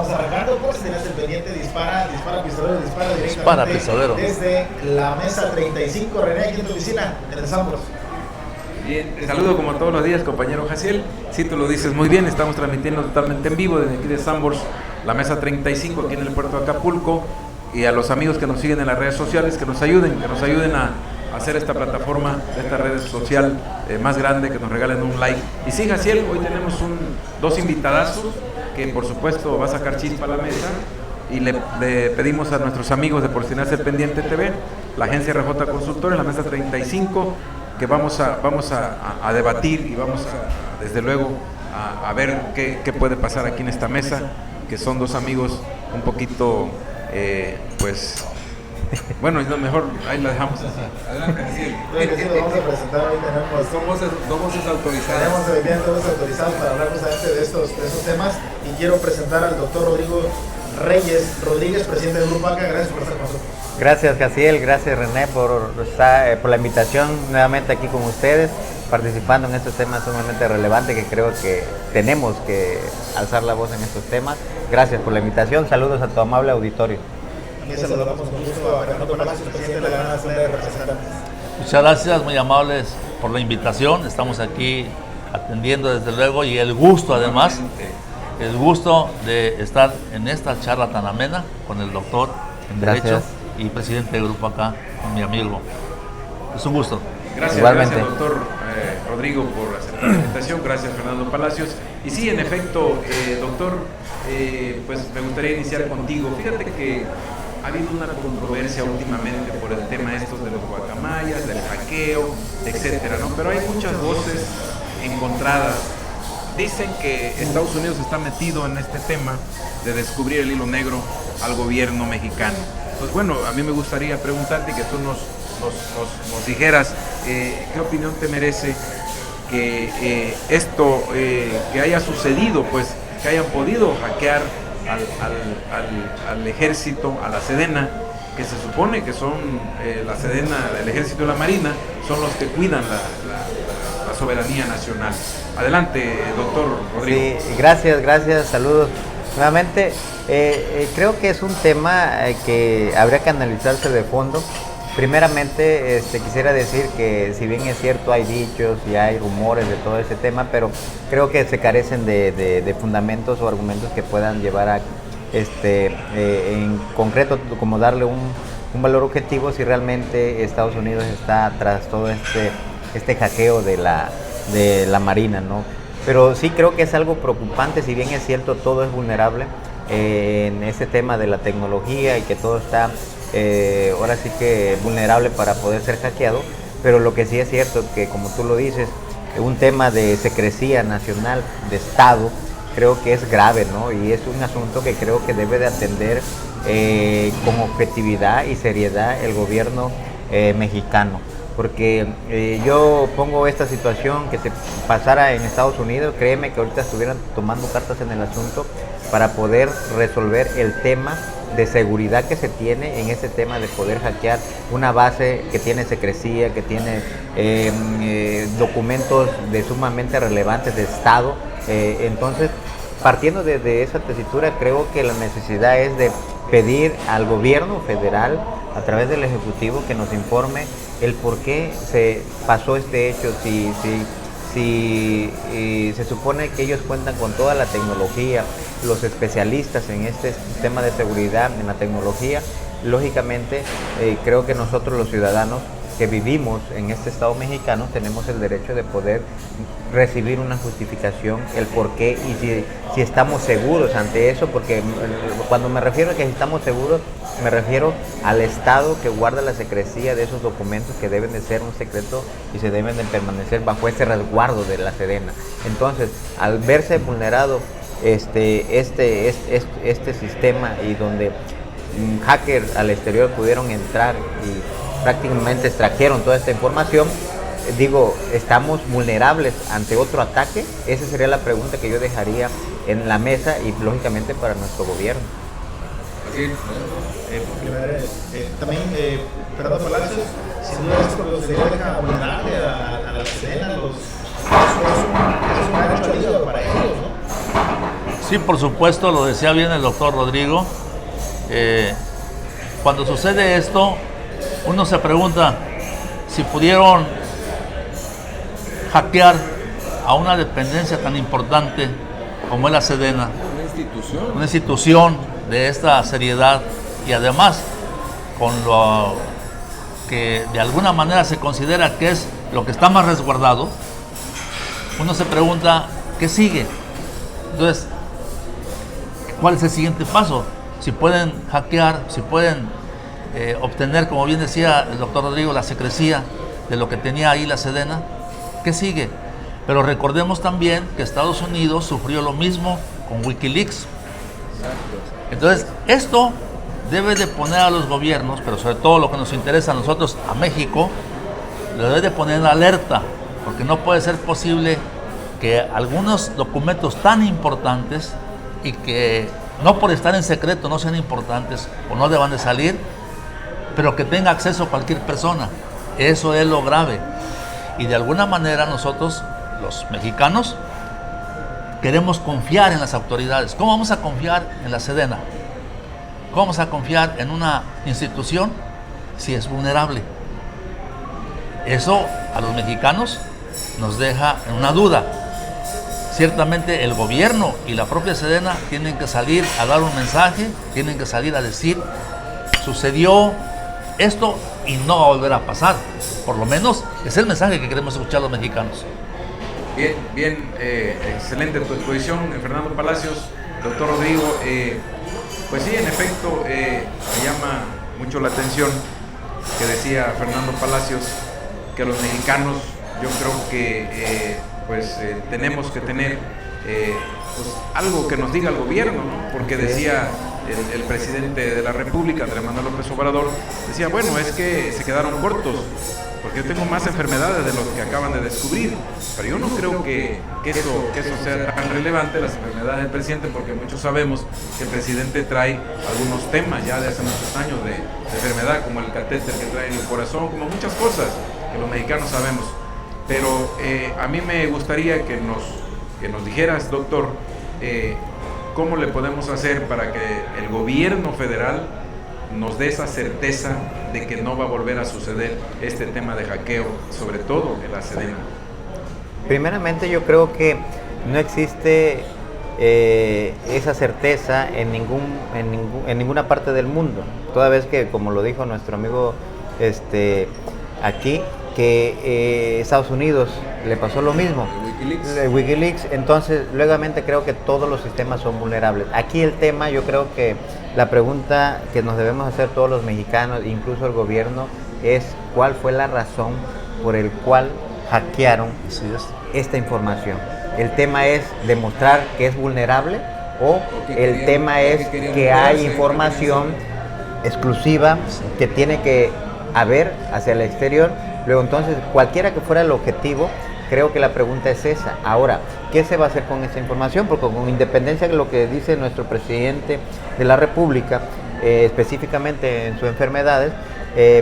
estamos arrancando, pues tenés el pendiente, dispara pistolero directamente dispara pistolero. Desde la mesa 35, René, aquí en tu oficina, empezamos. Bien, te saludo como todos los días, compañero Jaciel. Sí, tú lo dices muy bien, estamos transmitiendo totalmente en vivo desde aquí de Sanborns, la mesa 35, aquí en el puerto de Acapulco. Y a los amigos que nos siguen en las redes sociales, que nos ayuden a hacer esta plataforma, esta red social más grande, que nos regalen un like. Y sí, Jaciel, hoy tenemos dos invitadazos que por supuesto va a sacar chispa a la mesa, y le pedimos a nuestros amigos de Por Si Nace el Pendiente TV, la agencia RJ Consultores, la mesa 35, que vamos a debatir y vamos a, desde luego, a ver qué puede pasar aquí en esta mesa, que son dos amigos un poquito, pues, bueno, es lo mejor, ahí la dejamos así. Adelante, sí. Vamos a presentar, hoy tenemos dos voces autorizadas. Tenemos evidentemente dos voces autorizadas para hablar justamente de estos temas, y quiero presentar al doctor Rodrigo Rodríguez, presidente del Grupo ACA. Gracias por estar con nosotros. Gracias, Jaciel, gracias, René, por la invitación nuevamente aquí con ustedes, participando en estos temas sumamente relevantes que creo que tenemos que alzar la voz en estos temas. Gracias por la invitación, saludos a tu amable auditorio. También saludamos con gusto a Fernando Palacios, presidente de la Gran Asamblea de Representantes. Muchas gracias, muy amables por la invitación. Estamos aquí atendiendo desde luego, y el gusto además, el gusto de estar en esta charla tan amena con el doctor en Derecho y presidente del Grupo ACA, con mi amigo. Es un gusto. Gracias, igualmente. Gracias, doctor Rodrigo, por aceptar la invitación. Gracias, Fernando Palacios. Y sí, en efecto, doctor, pues me gustaría iniciar contigo. Fíjate que ha habido una controversia últimamente por el tema estos de los guacamayas, del hackeo, etcétera, ¿no? Pero hay muchas voces encontradas. Dicen que Estados Unidos está metido en este tema de descubrir el hilo negro al gobierno mexicano. Pues bueno, a mí me gustaría preguntarte, que tú nos dijeras qué opinión te merece que esto que haya sucedido, pues que hayan podido hackear al ejército, a la Sedena, que se supone que son la Sedena, el ejército y la Marina, son los que cuidan la soberanía nacional. Adelante, doctor Rodrigo. Sí, gracias, saludos. Nuevamente, creo que es un tema que habría que analizarse de fondo. Primeramente, quisiera decir que si bien es cierto hay dichos y hay rumores de todo ese tema, pero creo que se carecen de fundamentos o argumentos que puedan llevar a, en concreto, como darle un valor objetivo si realmente Estados Unidos está tras todo este hackeo de la Marina, ¿no? Pero sí creo que es algo preocupante, si bien es cierto todo es vulnerable en ese tema de la tecnología y que todo está ahora sí que vulnerable para poder ser hackeado, pero lo que sí es cierto que, como tú lo dices, un tema de secrecía nacional, de Estado, creo que es grave, ¿no? Y es un asunto que creo que debe de atender con objetividad y seriedad el gobierno mexicano. Porque yo pongo esta situación que se pasara en Estados Unidos, créeme que ahorita estuvieran tomando cartas en el asunto para poder resolver el tema de seguridad que se tiene en ese tema de poder hackear una base que tiene secrecía, que tiene documentos sumamente relevantes de Estado. Entonces, partiendo de esa tesitura, creo que la necesidad es de pedir al gobierno federal, a través del Ejecutivo, que nos informe el por qué se pasó este hecho, si se supone que ellos cuentan con toda la tecnología, los especialistas en este tema de seguridad, en la tecnología. Lógicamente, creo que nosotros los ciudadanos que vivimos en este Estado mexicano tenemos el derecho de poder recibir una justificación, el por qué y si estamos seguros ante eso, porque cuando me refiero a que si estamos seguros, me refiero al Estado que guarda la secrecía de esos documentos que deben de ser un secreto y se deben de permanecer bajo ese resguardo de la Sedena. Entonces, al verse vulnerado este sistema, y donde hackers al exterior pudieron entrar y prácticamente extrajeron toda esta información, digo, ¿estamos vulnerables ante otro ataque? Esa sería la pregunta que yo dejaría en la mesa y lógicamente para nuestro gobierno. Así es. También, Fernando Palacios, sin duda esto se deja vulnerable a la Sedena, es un derecho al hígado para ellos, ¿no? Sí, por supuesto, lo decía bien el doctor Rodrigo. Cuando sucede esto, uno se pregunta si pudieron hackear a una dependencia tan importante como es la Sedena, una institución de esta seriedad, y además con lo que de alguna manera se considera que es lo que está más resguardado. Uno se pregunta, ¿qué sigue? Entonces, ¿cuál es el siguiente paso? Si pueden hackear, si pueden obtener, como bien decía el doctor Rodrigo, la secrecía de lo que tenía ahí la Sedena, ¿qué sigue? Pero recordemos también que Estados Unidos sufrió lo mismo con Wikileaks. Entonces, esto debe de poner a los gobiernos, pero sobre todo lo que nos interesa a nosotros, a México, lo debe de poner en alerta, porque no puede ser posible que algunos documentos tan importantes y que no por estar en secreto no sean importantes o no deban de salir, pero que tenga acceso a cualquier persona. Eso es lo grave. Y de alguna manera nosotros, los mexicanos, queremos confiar en las autoridades. ¿Cómo vamos a confiar en la Sedena? ¿Cómo vamos a confiar en una institución si es vulnerable? Eso a los mexicanos nos deja en una duda. Ciertamente el gobierno y la propia Sedena tienen que salir a dar un mensaje, tienen que salir a decir, sucedió esto y no va a volver a pasar. Por lo menos es el mensaje que queremos escuchar los mexicanos. Bien, excelente tu exposición, Fernando Palacios. Doctor Rodrigo, pues sí, en efecto, me llama mucho la atención que decía Fernando Palacios, que los mexicanos, yo creo que tenemos que tener pues algo que nos diga el gobierno, ¿no? Porque decía el presidente de la República, Andrés Manuel López Obrador, decía, bueno, es que se quedaron cortos, porque yo tengo más enfermedades de lo que acaban de descubrir, pero yo no creo que eso sea tan relevante, las enfermedades del presidente, porque muchos sabemos que el presidente trae algunos temas ya de hace muchos años de enfermedad, como el catéter que trae en el corazón, como muchas cosas que los mexicanos sabemos. Pero a mí me gustaría que nos dijeras, doctor, cómo le podemos hacer para que el gobierno federal nos dé esa certeza de que no va a volver a suceder este tema de hackeo, sobre todo en la Sedena. Primeramente, yo creo que no existe esa certeza en ninguna parte del mundo, toda vez que, como lo dijo nuestro amigo aquí, que Estados Unidos le pasó lo mismo, Wikileaks. Entonces, luegamente creo que todos los sistemas son vulnerables. Aquí el tema, yo creo que la pregunta que nos debemos hacer todos los mexicanos, incluso el gobierno, es cuál fue la razón por el cual hackearon esta información. El tema es demostrar que es vulnerable, o el tema es que hay información exclusiva que tiene que haber hacia el exterior. Luego, entonces, cualquiera que fuera el objetivo, creo que la pregunta es esa. Ahora, ¿qué se va a hacer con esta información? Porque con independencia de lo que dice nuestro presidente de la República, específicamente en sus enfermedades,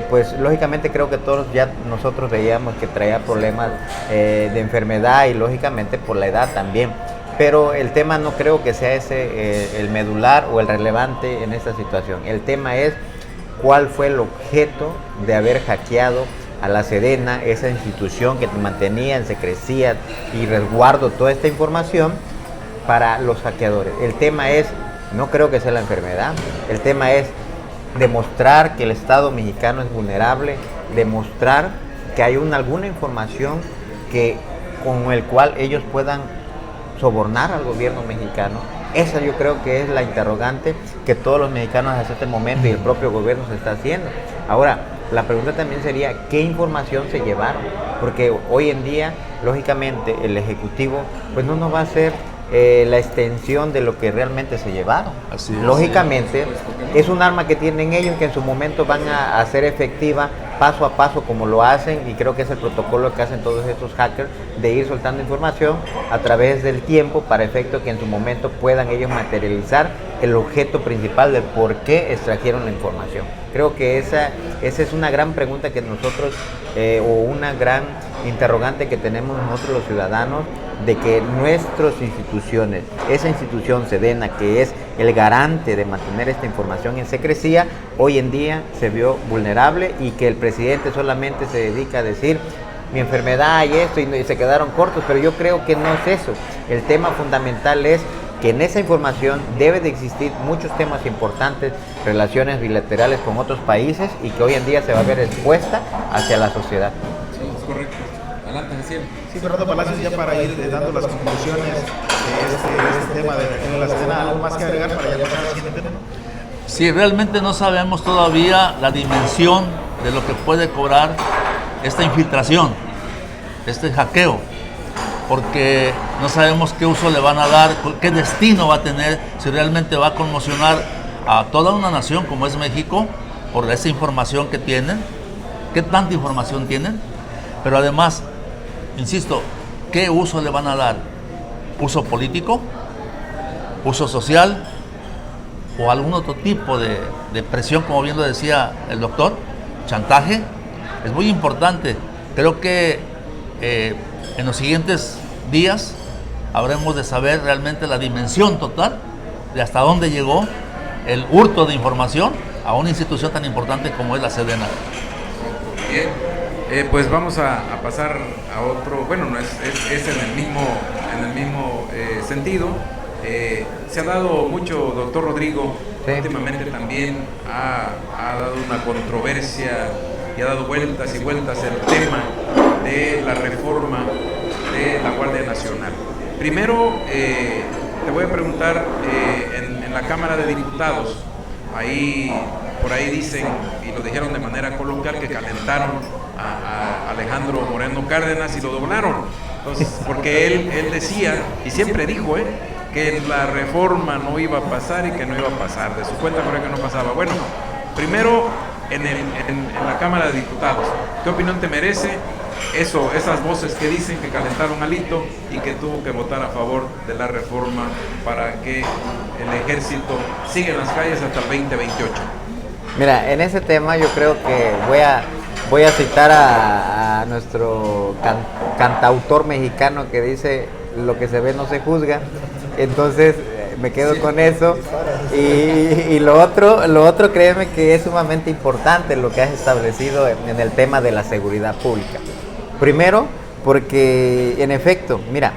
pues lógicamente creo que todos ya nosotros veíamos que traía problemas de enfermedad, y lógicamente por la edad también. Pero el tema no creo que sea ese el medular o el relevante en esta situación. El tema es cuál fue el objeto de haber hackeado a la Sedena, esa institución que mantenía en secrecía y resguardo toda esta información para los hackeadores. El tema es, no creo que sea la enfermedad, el tema es demostrar que el Estado mexicano es vulnerable, demostrar que hay alguna información con el cual ellos puedan sobornar al gobierno mexicano. Esa yo creo que es la interrogante que todos los mexicanos hasta este momento y el propio gobierno se está haciendo. Ahora, la pregunta también sería, ¿qué información se llevaron? Porque hoy en día, lógicamente, el Ejecutivo pues no nos va a hacer la extensión de lo que realmente se llevaron. Así es, lógicamente, es un arma que tienen ellos, que en su momento van a hacer efectiva paso a paso como lo hacen, y creo que es el protocolo que hacen todos estos hackers, de ir soltando información a través del tiempo para efecto que en su momento puedan ellos materializar el objeto principal de por qué extrajeron la información. Creo que esa es una gran pregunta que nosotros, o una gran interrogante que tenemos nosotros los ciudadanos de que nuestras instituciones, esa institución Sedena, que es el garante de mantener esta información en secrecía, hoy en día se vio vulnerable y que el presidente solamente se dedica a decir mi enfermedad y esto y se quedaron cortos, pero yo creo que no es eso. El tema fundamental es que en esa información debe de existir muchos temas importantes, relaciones bilaterales con otros países y que hoy en día se va a ver expuesta hacia la sociedad. Sí, es correcto. Adelante, Jaciel. Sí, Fernando Palacios, ya para ir dando las conclusiones de este tema de la Sedena, ¿algo más que agregar para ya pasar al siguiente tema? Sí, realmente no sabemos todavía la dimensión de lo que puede cobrar esta infiltración, este hackeo, porque no sabemos qué uso le van a dar, qué destino va a tener, si realmente va a conmocionar a toda una nación como es México por esa información que tienen, qué tanta información tienen, pero además, insisto, ¿qué uso le van a dar? ¿Uso político? ¿Uso social? ¿O algún otro tipo de presión, como bien lo decía el doctor? ¿Chantaje? Es muy importante. Creo que en los siguientes días habremos de saber realmente la dimensión total de hasta dónde llegó el hurto de información a una institución tan importante como es la Sedena. Bien, pues vamos a pasar a otro, bueno, no es en el mismo sentido. Se ha dado mucho, doctor Rodrigo, sí. Últimamente también ha dado una controversia y ha dado vueltas y vueltas el tema de la reforma de la Guardia Nacional. Primero, te voy a preguntar, en la Cámara de Diputados, por ahí dicen, y lo dijeron de manera coloquial, que calentaron a Alejandro Moreno Cárdenas y lo doblaron. Entonces, porque él decía, y siempre dijo, que la reforma no iba a pasar y que no iba a pasar, de su cuenta por que no pasaba. Bueno, primero, en la Cámara de Diputados, ¿qué opinión te merece esas voces que dicen que calentaron a Lito y que tuvo que votar a favor de la reforma para que el ejército siga en las calles hasta el 2028? Mira, en ese tema yo creo que voy a citar a nuestro cantautor mexicano que dice: lo que se ve no se juzga. Entonces me quedo con eso. Y lo otro, créeme que es sumamente importante lo que has establecido en el tema de la seguridad pública. Primero, porque en efecto, mira,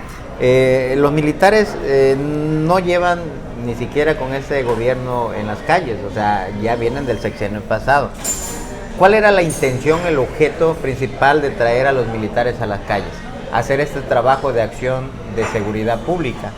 los militares no llevan ni siquiera con ese gobierno en las calles, o sea, ya vienen del sexenio pasado. ¿Cuál era la intención, el objeto principal de traer a los militares a las calles? Hacer este trabajo de acción de seguridad pública.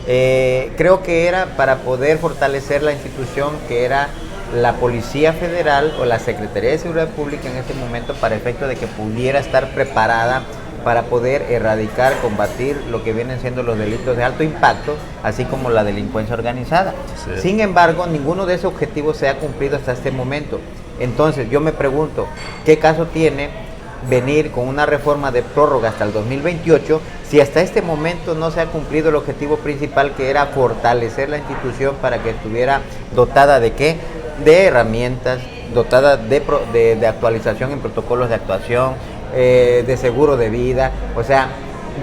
Creo que era para poder fortalecer la institución que era la Policía Federal o la Secretaría de Seguridad Pública en ese momento, para efecto de que pudiera estar preparada para poder erradicar, combatir lo que vienen siendo los delitos de alto impacto, así como la delincuencia organizada. Sí. Sin embargo, ninguno de esos objetivos se ha cumplido hasta este momento. Entonces, yo me pregunto, ¿qué caso tiene venir con una reforma de prórroga hasta el 2028 si hasta este momento no se ha cumplido el objetivo principal, que era fortalecer la institución para que estuviera dotada de qué? De herramientas, dotada de actualización en protocolos de actuación, de seguro de vida, o sea,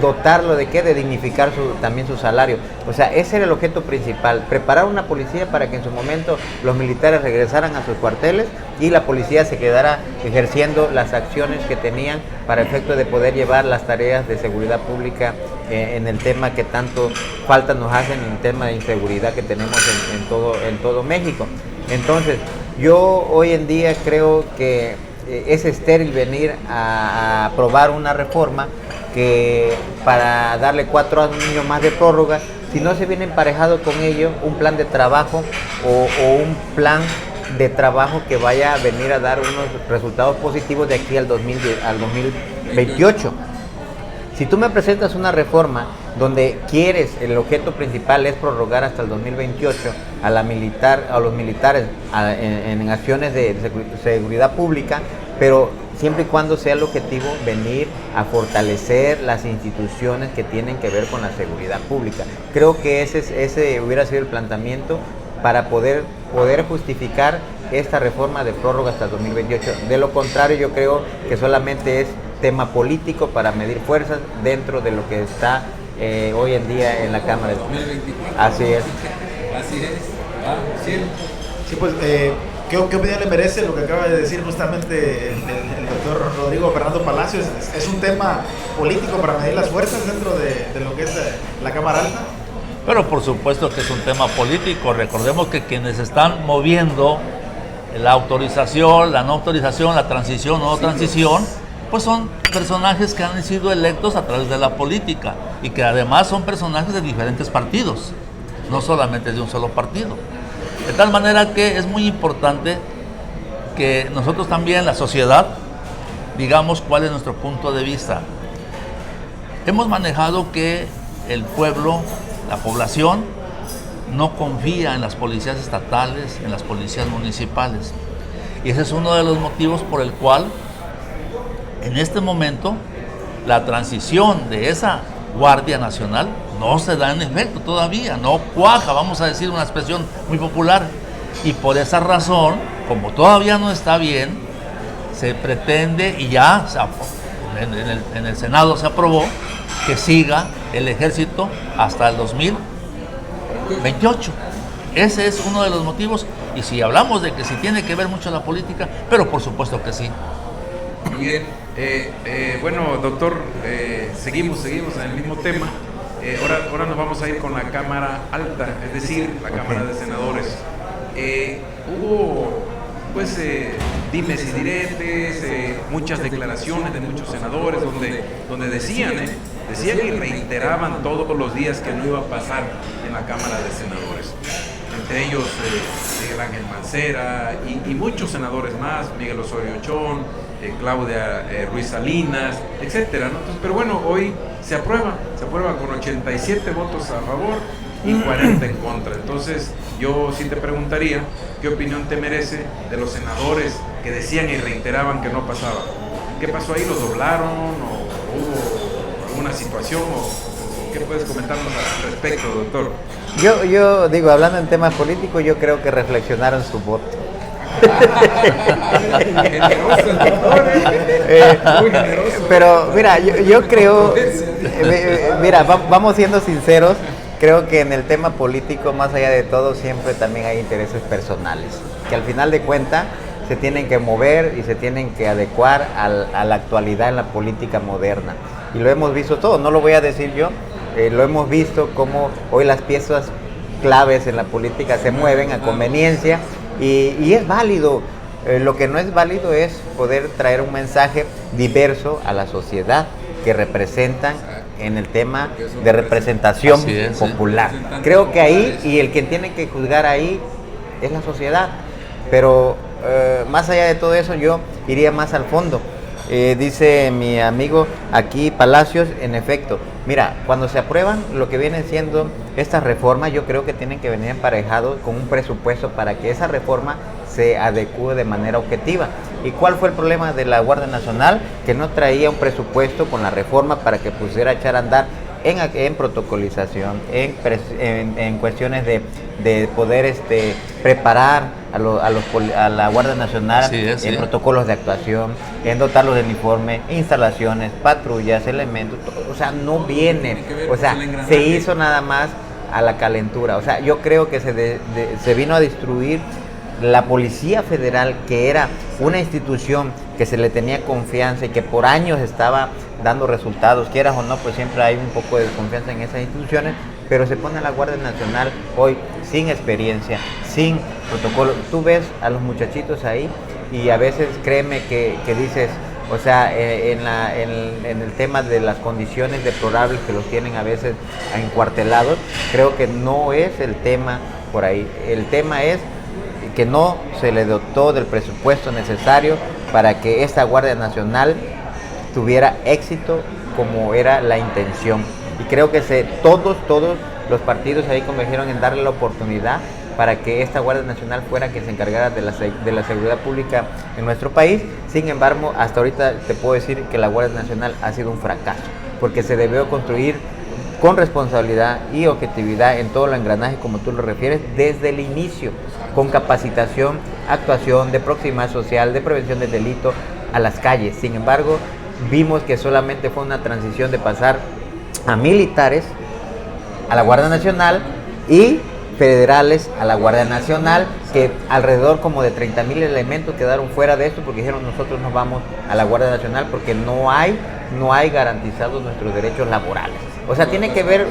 dotarlo de qué, de dignificar también su salario. O sea, ese era el objeto principal, preparar una policía para que en su momento los militares regresaran a sus cuarteles y la policía se quedara ejerciendo las acciones que tenían para efecto de poder llevar las tareas de seguridad pública en el tema que tanto falta nos hacen, en el tema de inseguridad que tenemos en todo México. Entonces, yo hoy en día creo que es estéril venir a aprobar una reforma que para darle 4 años más de prórroga, si no se viene emparejado con ello un plan de trabajo o un plan de trabajo que vaya a venir a dar unos resultados positivos de aquí al 2028. Si tú me presentas una reforma donde el objeto principal es prorrogar hasta el 2028 a los militares en acciones de seguridad pública, pero siempre y cuando sea el objetivo venir a fortalecer las instituciones que tienen que ver con la seguridad pública. Creo que ese hubiera sido el planteamiento para poder justificar esta reforma de prórroga hasta el 2028. De lo contrario, yo creo que solamente es tema político para medir fuerzas dentro de lo que está hoy en día en la Cámara. 2024. Así es. Así es. Sí. Sí, pues, ¿qué opinión le merece lo que acaba de decir justamente el doctor Rodrigo Fernando Palacios? ¿Es un tema político para medir las fuerzas dentro de lo que es la Cámara Alta? Pero por supuesto que es un tema político. Recordemos que quienes están moviendo la autorización, la no autorización, la transición o no transición, pues son personajes que han sido electos a través de la política y que además son personajes de diferentes partidos, no solamente de un solo partido. De tal manera que es muy importante que nosotros también, la sociedad, digamos cuál es nuestro punto de vista. Hemos manejado que el pueblo, la población, no confía en las policías estatales, en las policías municipales. Y ese es uno de los motivos por el cual en este momento la transición de esa Guardia Nacional no se da en efecto todavía, no cuaja, vamos a decir una expresión muy popular. Y por esa razón, como todavía no está bien, se pretende, y ya en el Senado se aprobó, que siga el ejército hasta el 2028. Ese es uno de los motivos. Y si hablamos de que si tiene que ver mucho la política, pero por supuesto que sí. Bien, bueno, doctor, seguimos en el mismo tema. Ahora nos vamos a ir con la Cámara Alta, es decir, la Cámara de Senadores. Hubo, pues, dimes y diretes, muchas declaraciones de muchos senadores donde decían y reiteraban todos los días que no iba a pasar en la Cámara de Senadores. Entre ellos Miguel Ángel Mancera y muchos senadores más, Miguel Osorio Chong, Claudia Ruiz Salinas, etcétera, ¿no? Entonces, pero bueno, hoy se aprueba con 87 votos a favor y 40 en contra. Entonces, yo sí te preguntaría, ¿qué opinión te merece de los senadores que decían y reiteraban que no pasaba? ¿Qué pasó ahí? ¿Los doblaron o hubo alguna situación o qué puedes comentarnos al respecto, doctor? Yo digo, hablando en temas políticos, yo creo que reflexionaron su voto. Pero mira, yo creo, mira, vamos siendo sinceros, creo que en el tema político, más allá de todo, siempre también hay intereses personales, que al final de cuentas se tienen que mover y se tienen que adecuar a la actualidad en la política moderna. Y lo hemos visto todo, no lo voy a decir yo, lo hemos visto como hoy las piezas claves en la política se mueven a conveniencia y es válido. Lo que no es válido es poder traer un mensaje diverso a la sociedad que representan en el tema de representación popular. Creo que ahí, y el que tiene que juzgar ahí es la sociedad, pero más allá de todo eso yo iría más al fondo. Dice mi amigo aquí Palacios, en efecto, mira, cuando se aprueban lo que vienen siendo estas reformas, yo creo que tienen que venir emparejados con un presupuesto para que esa reforma se adecue de manera objetiva. ¿Y cuál fue el problema de la Guardia Nacional? Que no traía un presupuesto con la reforma para que pudiera echar a andar en protocolización, en cuestiones de poder preparar a la Guardia Nacional en protocolos de actuación, en dotarlos de uniforme, instalaciones, patrullas, elementos, todo, o sea, no viene, o sea, se hizo nada más a la calentura. O sea, yo creo que se vino a destruir la Policía Federal, que era una institución que se le tenía confianza y que por años estaba dando resultados, quieras o no, pues siempre hay un poco de desconfianza en esas instituciones, pero se pone a la Guardia Nacional hoy sin experiencia, sin protocolo. Tú ves a los muchachitos ahí y a veces créeme que dices, o sea, en el tema de las condiciones deplorables que los tienen a veces encuartelados, creo que no es el tema por ahí. El tema es que no se le dotó del presupuesto necesario para que esta Guardia Nacional tuviera éxito como era la intención. Y creo que todos los partidos ahí convergieron en darle la oportunidad para que esta Guardia Nacional fuera quien se encargara de la seguridad pública en nuestro país. Sin embargo, hasta ahorita te puedo decir que la Guardia Nacional ha sido un fracaso, porque se debió construir con responsabilidad y objetividad en todo el engranaje, como tú lo refieres, desde el inicio, con capacitación, actuación de proximidad social, de prevención del delito a las calles. Sin embargo, vimos que solamente fue una transición de pasar a militares, a la Guardia Nacional y federales a la Guardia Nacional, que alrededor como de 30,000 elementos quedaron fuera de esto porque dijeron nosotros nos vamos a la Guardia Nacional porque no hay garantizados nuestros derechos laborales. O sea, tiene que ver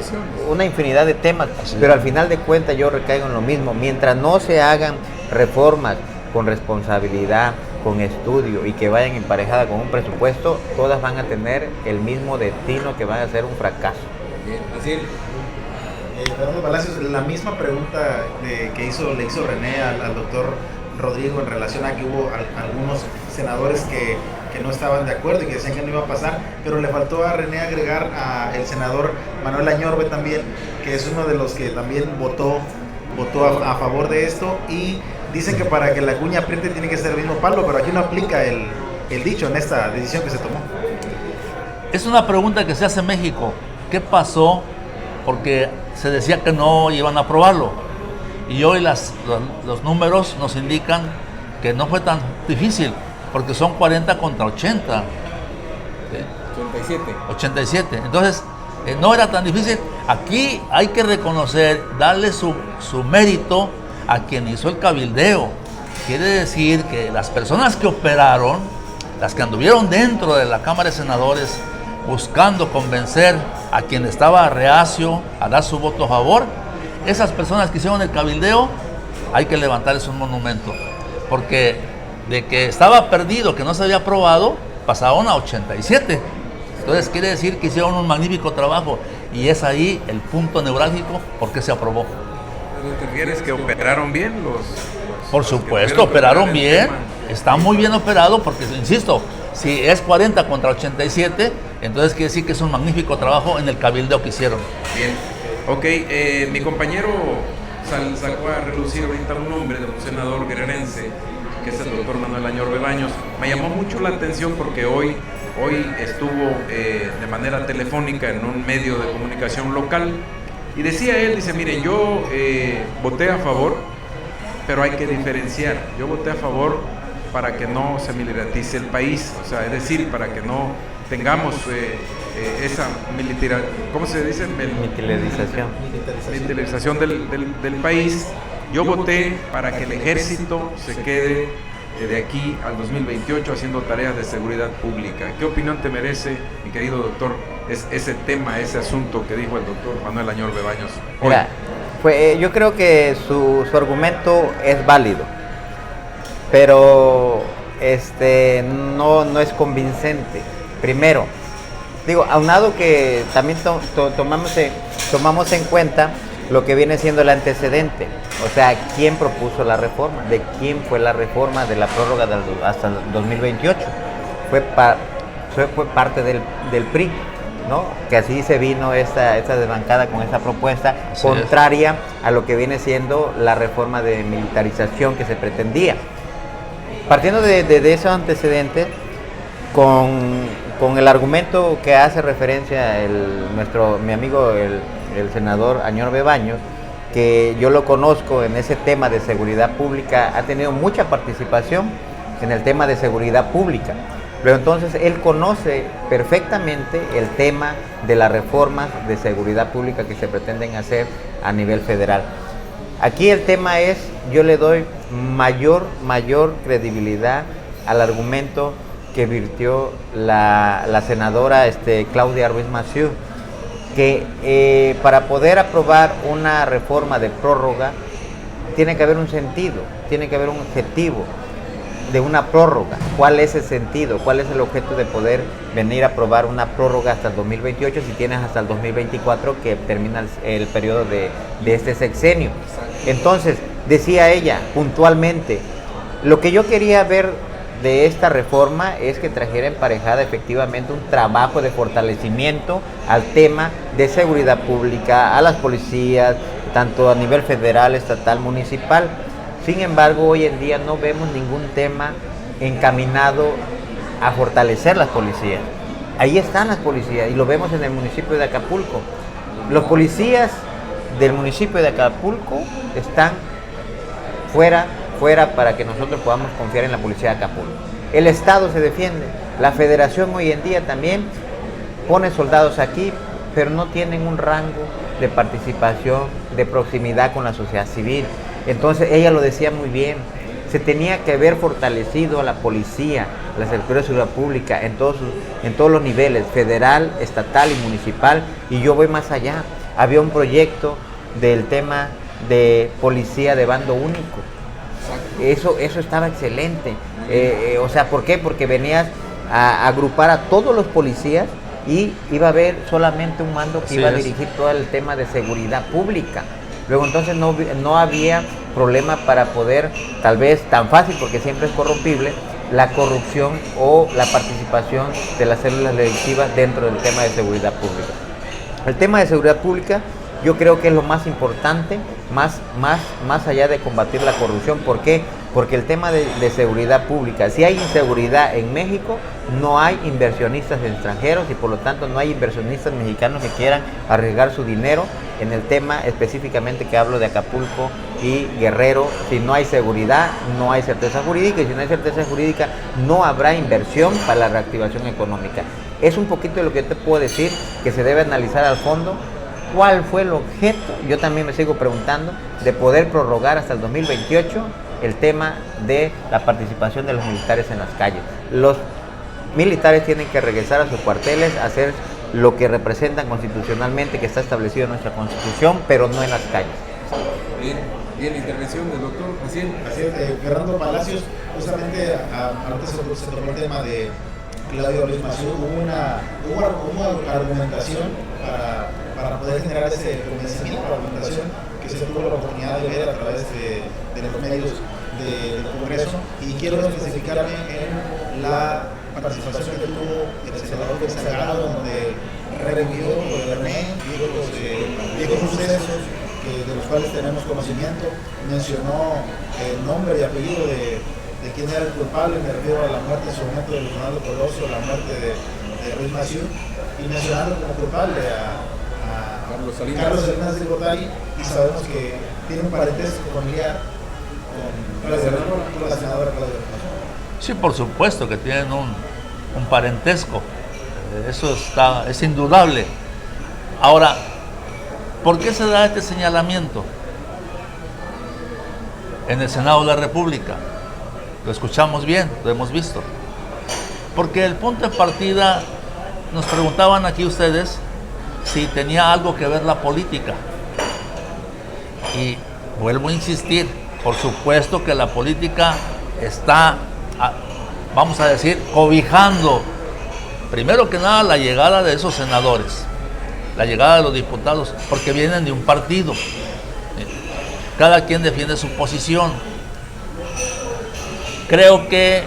una infinidad de temas, pero al final de cuentas yo recaigo en lo mismo. Mientras no se hagan reformas con responsabilidad, con estudio y que vayan emparejadas con un presupuesto, todas van a tener el mismo destino, que van a ser un fracaso. Bien, así es. Fernando Palacios, la misma pregunta que le hizo René al doctor Rodrigo en relación a que hubo algunos senadores que no estaban de acuerdo y que decían que no iba a pasar, pero le faltó a René agregar al senador Manuel Añorbe también, que es uno de los que también votó a favor de esto, y dicen que para que la cuña apriete tiene que ser el mismo palo, pero aquí no aplica el dicho en esta decisión que se tomó. Es una pregunta que se hace en México. ¿Qué pasó? Porque se decía que no iban a aprobarlo. Y hoy los números nos indican que no fue tan difícil, porque son 40 contra 80. 87. 87. Entonces, no era tan difícil. Aquí hay que reconocer, darle su mérito a quien hizo el cabildeo. Quiere decir que las personas que operaron, las que anduvieron dentro de la Cámara de Senadores, buscando convencer a quien estaba reacio a dar su voto a favor, esas personas que hicieron el cabildeo, hay que levantarles un monumento, porque de que estaba perdido, que no se había aprobado, pasaron a 87. Entonces quiere decir que hicieron un magnífico trabajo, y es ahí el punto neurálgico por qué se aprobó. ¿Te refieres que operaron bien los Por supuesto, operaron bien, está muy bien operado, porque insisto, si es 40 contra 87, entonces quiere decir que es un magnífico trabajo en el cabildeo que hicieron. Bien, ok, mi compañero sacó a relucir ahorita un nombre de un senador guerrerense, que es el doctor Manuel Añorbe Baños. Me llamó mucho la atención porque hoy estuvo de manera telefónica en un medio de comunicación local, y decía él, dice, miren, yo voté a favor, pero hay que diferenciar. Yo voté a favor para que no se militarice el país, o sea, es decir, para que no tengamos esa ¿cómo se dice? Militarización del país. Yo voté para que el ejército se quede de aquí al 2028 haciendo tareas de seguridad pública. ¿Qué opinión te merece, mi querido doctor, ese tema, ese asunto que dijo el doctor Manuel Añorbe Baños hoy? Mira, yo creo que su argumento es válido, pero no es convincente. Primero, digo, aunado que también tomamos en cuenta lo que viene siendo el antecedente, o sea, quién propuso la reforma, de quién fue la reforma de la prórroga hasta el 2028. Fue parte del PRI, ¿no? Que así se vino esta desbancada con esa propuesta, así contraria a lo que viene siendo la reforma de militarización que se pretendía. Partiendo de esos antecedentes, con el argumento que hace referencia mi amigo el senador Añorbe Baños, que yo lo conozco en ese tema de seguridad pública, ha tenido mucha participación en el tema de seguridad pública. Pero entonces él conoce perfectamente el tema de las reformas de seguridad pública que se pretenden hacer a nivel federal. Aquí el tema es, yo le doy mayor credibilidad al argumento que virtió la senadora Claudia Ruiz Massieu, que para poder aprobar una reforma de prórroga tiene que haber un sentido, tiene que haber un objetivo de una prórroga. ¿Cuál es el sentido? ¿Cuál es el objeto de poder venir a aprobar una prórroga hasta el 2028 si tienes hasta el 2024 que termina el periodo de este sexenio? Entonces, decía ella puntualmente, lo que yo quería ver de esta reforma es que trajera emparejada efectivamente un trabajo de fortalecimiento al tema de seguridad pública, a las policías, tanto a nivel federal, estatal, municipal. Sin embargo, hoy en día no vemos ningún tema encaminado a fortalecer las policías. Ahí están las policías y lo vemos en el municipio de Acapulco. Los policías del municipio de Acapulco están fuera para que nosotros podamos confiar en la policía de Acapulco. El Estado se defiende. La Federación hoy en día también pone soldados aquí, pero no tienen un rango de participación, de proximidad con la sociedad civil. Entonces ella lo decía muy bien, se tenía que haber fortalecido a la policía, a la Secretaría de Seguridad Pública en todos los niveles, federal, estatal y municipal, y yo voy más allá. Había un proyecto del tema de policía de bando único. Eso estaba excelente. O sea, ¿por qué? Porque venías a agrupar a todos los policías y iba a haber solamente un mando que iba a dirigir todo el tema de seguridad pública. Luego entonces no había problema para poder, tal vez tan fácil, porque siempre es corrompible, la corrupción o la participación de las células delictivas dentro del tema de seguridad pública. El tema de seguridad pública yo creo que es lo más importante, más allá de combatir la corrupción. ¿Por qué? Porque el tema de seguridad pública, si hay inseguridad en México, no hay inversionistas extranjeros y por lo tanto no hay inversionistas mexicanos que quieran arriesgar su dinero en el tema específicamente que hablo de Acapulco y Guerrero. Si no hay seguridad, no hay certeza jurídica, y si no hay certeza jurídica, no habrá inversión para la reactivación económica. Es un poquito de lo que te puedo decir, que se debe analizar al fondo. ¿Cuál fue el objeto? Yo también me sigo preguntando, de poder prorrogar hasta el 2028 el tema de la participación de los militares en las calles. Los militares tienen que regresar a sus cuarteles, a hacer lo que representan constitucionalmente, que está establecido en nuestra Constitución, pero no en las calles. Bien, intervención del doctor. Así es, Fernando Palacios, justamente ahorita se tocó el tema de Claudio Ruiz Massieu. Hubo una argumentación para poder generar ese convencimiento, la argumentación que se tuvo la oportunidad de ver a través de los medios del Congreso, y quiero especificarme en la participación que tuvo el senador Félix Salgado, donde revivió viejos sucesos de los cuales tenemos conocimiento, mencionó el nombre y apellido de quién era el culpable. Me refiero a la muerte en su momento de Luis Donaldo Colosio, la muerte de Ruiz Massieu, y mencionando como culpable a Carlos Salinas de Gortari, y sabemos que tiene un parentesco familiar con la senadora Claudia Ruiz Massieu. Sí, por supuesto que tienen un parentesco, eso es indudable. Ahora, ¿por qué se da este señalamiento en el Senado de la República? Lo escuchamos bien, lo hemos visto. Porque el punto de partida, nos preguntaban aquí ustedes si tenía algo que ver la política. Y vuelvo a insistir, por supuesto que la política está, vamos a decir, cobijando, primero que nada, la llegada de esos senadores, la llegada de los diputados, porque vienen de un partido. Cada quien defiende su posición. Creo que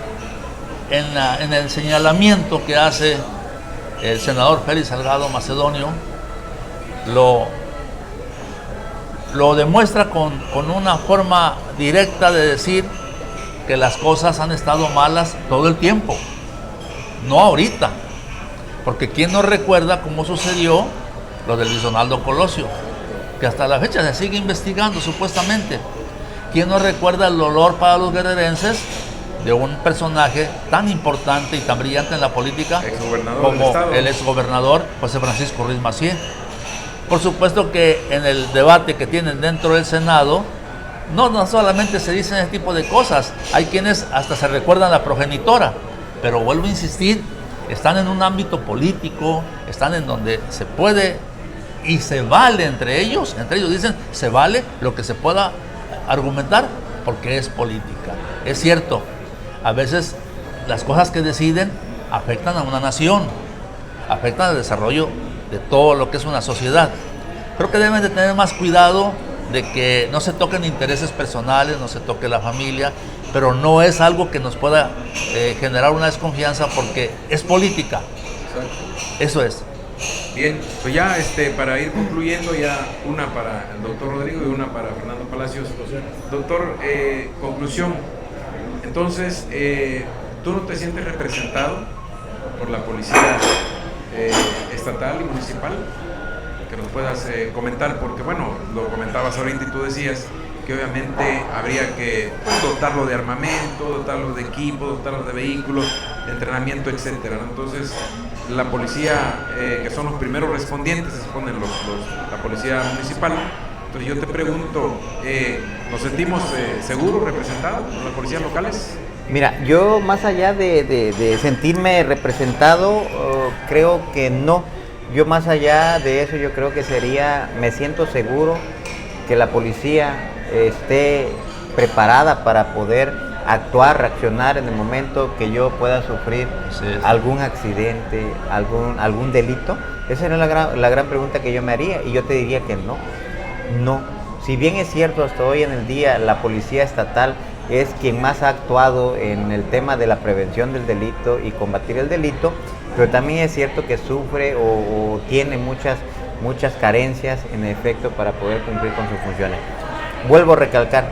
en el señalamiento que hace el senador Félix Salgado Macedonio, lo demuestra con una forma directa de decir que las cosas han estado malas todo el tiempo, no ahorita, porque quién no recuerda cómo sucedió lo de Luis Donaldo Colosio, que hasta la fecha se sigue investigando supuestamente. ¿Quién no recuerda el dolor para los guerrerenses de un personaje tan importante y tan brillante en la política como el exgobernador José Francisco Ruiz Massieu? Por supuesto que en el debate que tienen dentro del Senado, no solamente se dicen ese tipo de cosas, hay quienes hasta se recuerdan la progenitora, pero vuelvo a insistir, están en un ámbito político, están en donde se puede y se vale entre ellos dicen, se vale lo que se pueda argumentar porque es política. Es cierto, a veces las cosas que deciden afectan a una nación, afectan al desarrollo de todo lo que es una sociedad. Creo que deben de tener más cuidado de que no se toquen intereses personales, no se toque la familia, pero no es algo que nos pueda generar una desconfianza porque es política. Eso es. Bien, pues ya para ir concluyendo, ya una para el doctor Rodrigo y una para Fernando Palacios. Doctor, conclusión. Entonces, ¿tú no te sientes representado por la policía estatal y municipal? Que nos puedas comentar, porque bueno, lo comentabas ahorita y tú decías que obviamente habría que dotarlo de armamento, dotarlo de equipo, dotarlo de vehículos, de entrenamiento, etcétera, ¿no? Entonces, la policía, que son los primeros respondientes, se suponen la policía municipal. Entonces yo te pregunto, ¿nos sentimos seguros representados por las policías locales? Mira, yo más allá de sentirme representado, creo que no. Yo más allá de eso, yo creo que me siento seguro que la policía esté preparada para poder actuar, reaccionar en el momento que yo pueda sufrir algún accidente, algún delito. Esa era la gran pregunta que yo me haría, y yo te diría que no. No. Si bien es cierto, hasta hoy en el día la policía estatal es quien más ha actuado en el tema de la prevención del delito y combatir el delito, pero también es cierto que sufre o tiene muchas carencias en efecto para poder cumplir con sus funciones. Vuelvo a recalcar,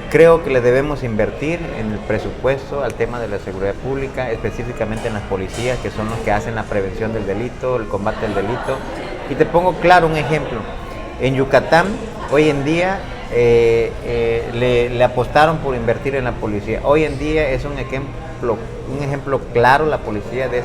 creo que le debemos invertir en el presupuesto al tema de la seguridad pública, específicamente en las policías, que son los que hacen la prevención del delito, el combate al delito. Y te pongo claro un ejemplo. En Yucatán, hoy en día, le apostaron por invertir en la policía. Hoy en día es un ejemplo claro la policía de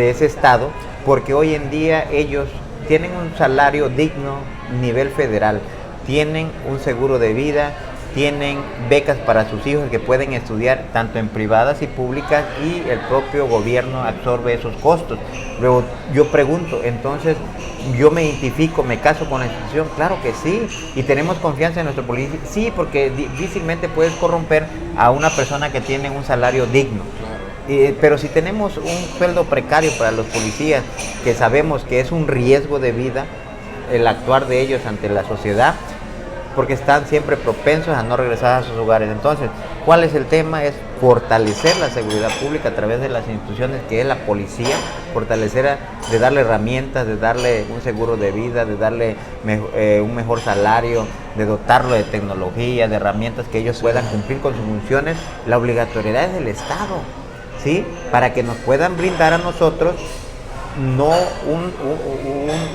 ese estado, porque hoy en día ellos tienen un salario digno nivel federal, tienen un seguro de vida, tienen becas para sus hijos que pueden estudiar tanto en privadas y públicas, y el propio gobierno absorbe esos costos. Luego yo pregunto, entonces, ¿yo me identifico, me caso con la institución? Claro que sí, y tenemos confianza en nuestro policía. Sí, porque difícilmente puedes corromper a una persona que tiene un salario digno. Pero si tenemos un sueldo precario para los policías, que sabemos que es un riesgo de vida el actuar de ellos ante la sociedad, porque están siempre propensos a no regresar a sus hogares. Entonces, ¿cuál es el tema? Es fortalecer la seguridad pública a través de las instituciones que es la policía, de darle herramientas, de darle un seguro de vida, de darle un mejor salario, de dotarlo de tecnología, de herramientas que ellos puedan cumplir con sus funciones. La obligatoriedad es del Estado, ¿sí? Para que nos puedan brindar a nosotros no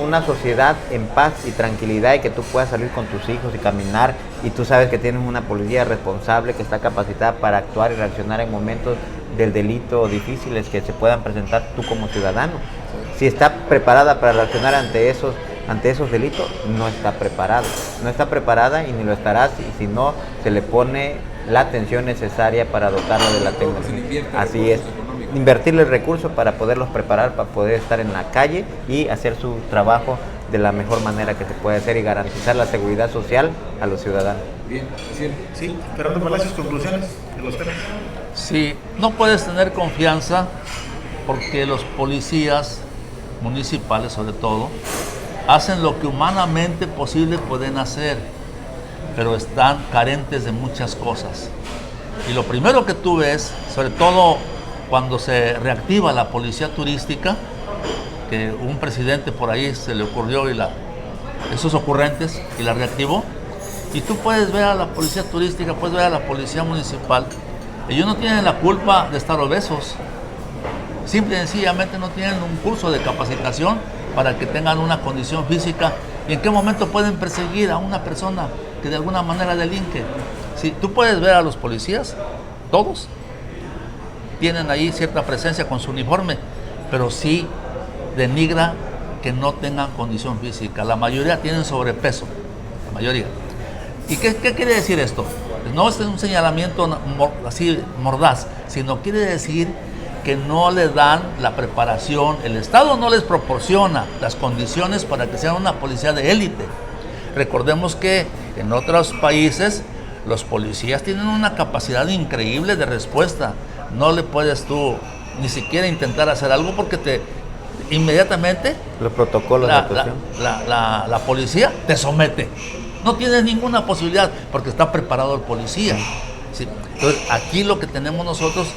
una sociedad en paz y tranquilidad, y que tú puedas salir con tus hijos y caminar, y tú sabes que tienes una policía responsable que está capacitada para actuar y reaccionar en momentos del delito difíciles que se puedan presentar tú como ciudadano. Si está preparada para reaccionar ante esos delitos, no está preparada y ni lo estará si no se le pone la atención necesaria para dotarlo de la tecnología. Así es. Invertirle el recurso para poderlos preparar, para poder estar en la calle y hacer su trabajo de la mejor manera que se puede hacer y garantizar la seguridad social a los ciudadanos. Bien, sí, Fernando Palacios, conclusiones de los temas. Sí, no puedes tener confianza porque los policías municipales, sobre todo, hacen lo que humanamente posible pueden hacer, pero están carentes de muchas cosas. Y lo primero que tú ves, sobre todo cuando se reactiva la policía turística, que un presidente por ahí se le ocurrió esos ocurrentes y la reactivó, y tú puedes ver a la policía turística, puedes ver a la policía municipal, ellos no tienen la culpa de estar obesos, simple y sencillamente no tienen un curso de capacitación para que tengan una condición física. ¿Y en qué momento pueden perseguir a una persona que de alguna manera delinque? Si tú puedes ver a los policías, todos tienen ahí cierta presencia con su uniforme, pero sí denigra que no tengan condición física. La mayoría tienen sobrepeso, la mayoría. ¿Y qué quiere decir esto? No es un señalamiento así mordaz, sino quiere decir que no le dan la preparación, el Estado no les proporciona las condiciones para que sean una policía de élite. Recordemos que en otros países los policías tienen una capacidad increíble de respuesta. No le puedes tú ni siquiera intentar hacer algo porque inmediatamente los protocolos de actuación, la policía te somete. No tienes ninguna posibilidad porque está preparado el policía. ¿Sí? Entonces aquí lo que tenemos nosotros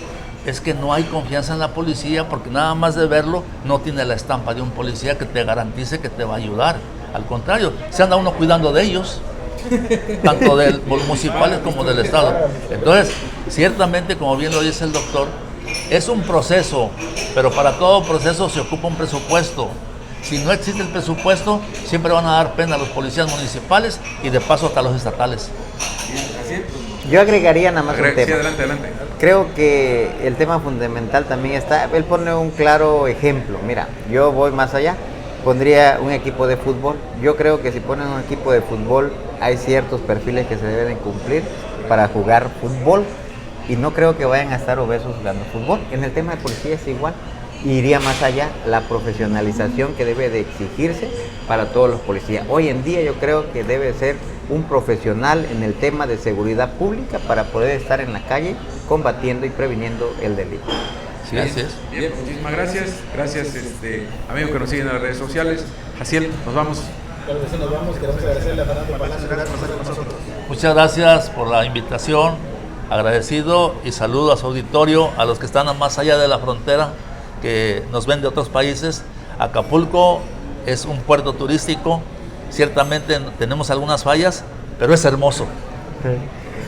es que no hay confianza en la policía, porque nada más de verlo no tiene la estampa de un policía que te garantice que te va a ayudar. Al contrario, se anda uno cuidando de ellos, tanto de municipales como del Estado. Entonces, ciertamente, como bien lo dice el doctor, es un proceso, pero para todo proceso se ocupa un presupuesto. si no existe el presupuesto, siempre van a dar pena a los policías municipales y de paso hasta los estatales. Yo agregaría nada más un Sí, tema. adelante, adelante. Creo que el tema fundamental también está, él pone un claro ejemplo. Mira, yo voy más allá, pondría un equipo de fútbol. Yo creo que si ponen un equipo de fútbol, hay ciertos perfiles que se deben cumplir para jugar fútbol y no creo que vayan a estar obesos jugando fútbol. En el tema de policía es igual. Iría más allá la profesionalización que debe de exigirse para todos los policías. Hoy en día yo creo que debe ser un profesional en el tema de seguridad pública para poder estar en la calle combatiendo y previniendo el delito. Sí, así es. Bien, muchísimas gracias. Gracias, amigos que nos siguen en las redes sociales. Jaciel, nos vamos. Claro que sí, nos vamos. Queremos agradecerle a Fernando Palacio. Gracias por estar con nosotros. Muchas gracias por la invitación, agradecido y saludo a su auditorio, a los que están más allá de la frontera, que nos ven de otros países. Acapulco es un puerto turístico, ciertamente tenemos algunas fallas, pero es hermoso.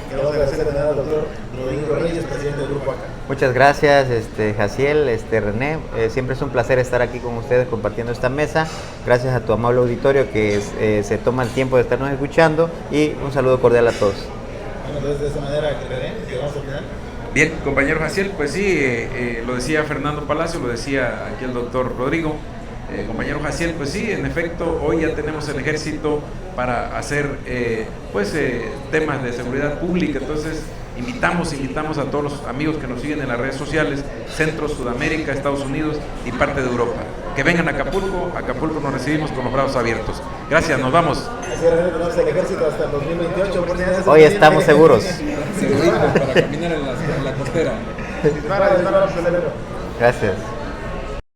Queremos agradecerle también al doctor Rodrigo Reyes, presidente del Grupo ACA. Muchas gracias, Jaciel, René. Siempre es un placer estar aquí con ustedes compartiendo esta mesa. Gracias a tu amable auditorio que se toma el tiempo de estarnos escuchando y un saludo cordial a todos. Bueno, entonces de esta manera, René, llegamos al final. Bien, compañero Jaciel, pues sí, lo decía Fernando Palacio, lo decía aquí el doctor Rodrigo. Compañero Jaciel, pues sí, en efecto, hoy ya tenemos el ejército para hacer temas de seguridad pública. Entonces invitamos a todos los amigos que nos siguen en las redes sociales, Centro, Sudamérica, Estados Unidos y parte de Europa, que vengan a Acapulco. Acapulco nos recibimos con los brazos abiertos. Gracias, nos vamos. Así es, René, tenemos el ejército hasta el 2028. Hoy estamos seguros. Segurito para caminar en la costera. Dispara, acelero. Gracias.